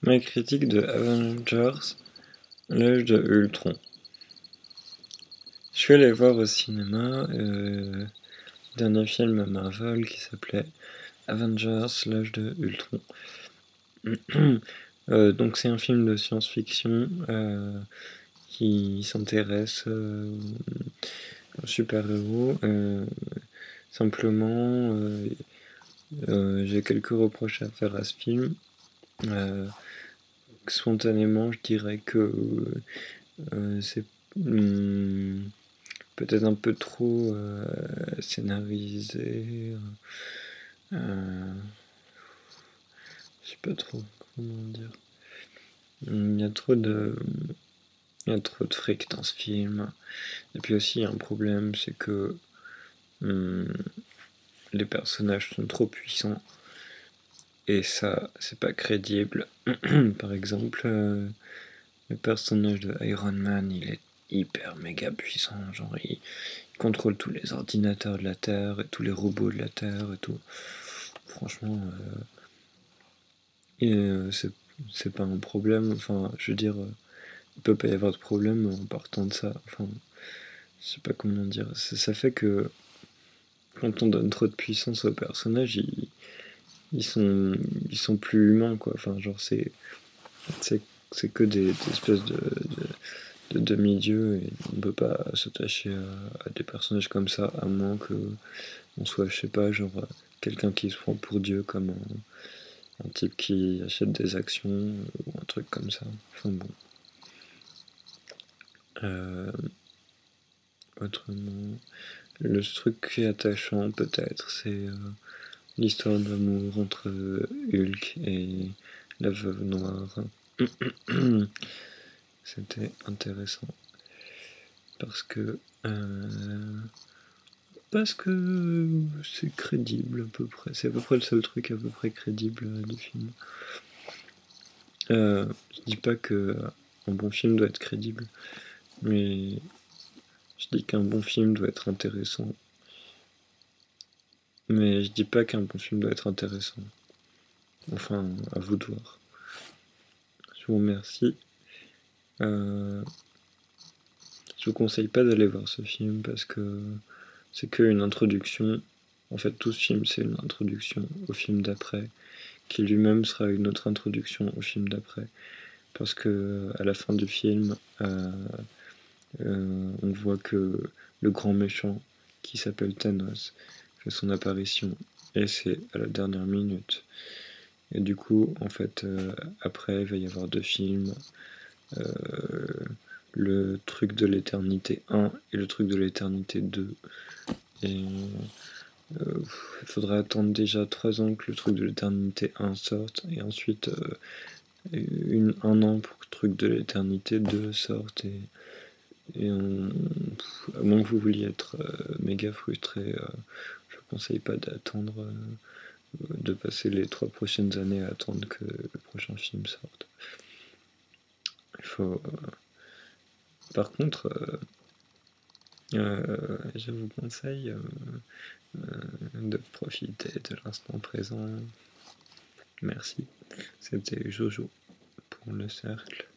Ma critique de Avengers, l'âge de Ultron. Je suis allé voir au cinéma le dernier film Marvel qui s'appelait Avengers, l'âge de Ultron. Donc c'est un film de science-fiction qui s'intéresse aux super-héros. Simplement, j'ai quelques reproches à faire à ce film. Spontanément, je dirais que c'est peut-être un peu trop scénarisé. Euh, je sais pas trop comment dire. Il y a trop de, il y a trop de fric dans ce film. Et puis aussi, il y a un problème, c'est que hum, les personnages sont trop puissants. Et ça, c'est pas crédible. Par exemple, le personnage de Iron Man, il est hyper méga puissant. Genre, il contrôle tous les ordinateurs de la Terre et tous les robots de la Terre et tout. Franchement, c'est pas un problème. Enfin, je veux dire, il peut pas y avoir de problème en partant de ça. Enfin, je sais pas comment dire. Ça fait que quand on donne trop de puissance aux personnages, ils sont, ils sont plus humains, quoi. Enfin, genre, c'est, c'est que des espèces de demi-dieux et on peut pas s'attacher à des personnages comme ça, à moins que on soit, je sais pas, genre quelqu'un qui se prend pour Dieu comme un type qui achète des actions ou un truc comme ça. Enfin bon. Euh, Autrement, le truc qui est attachant peut-être, c'est l'histoire d'amour entre Hulk et la veuve noire. C'était intéressant parce que parce que c'est crédible à peu près. C'est à peu près le seul truc à peu près crédible du film. Je dis pas que un bon film doit être crédible, mais je dis qu'un bon film doit être intéressant. Mais je dis pas qu'un bon film doit être intéressant. Enfin, à vous de voir. Je vous remercie. Euh, je vous conseille pas d'aller voir ce film parce que c'est qu'une introduction. En fait, tout ce film, c'est une introduction au film d'après, qui lui-même sera une autre introduction au film d'après. Parce que à la fin du film, on voit que le grand méchant, qui s'appelle Thanos, fait son apparition. Et c'est à la dernière minute. Et du coup, en fait, après, il va y avoir deux films. euh, le truc de l'éternité 1 et le truc de l'éternité 2. Et il faudra attendre déjà 3 ans que le truc de l'éternité 1 sorte. Et ensuite un an pour que le truc de l'éternité 2 sorte. Et à moins que vous vouliez être méga frustré, je vous conseille pas d'attendre, de passer les 3 prochaines années à attendre que le prochain film sorte. Il faut. Par contre, je vous conseille de profiter de l'instant présent. Merci. C'était Jojo pour le cercle.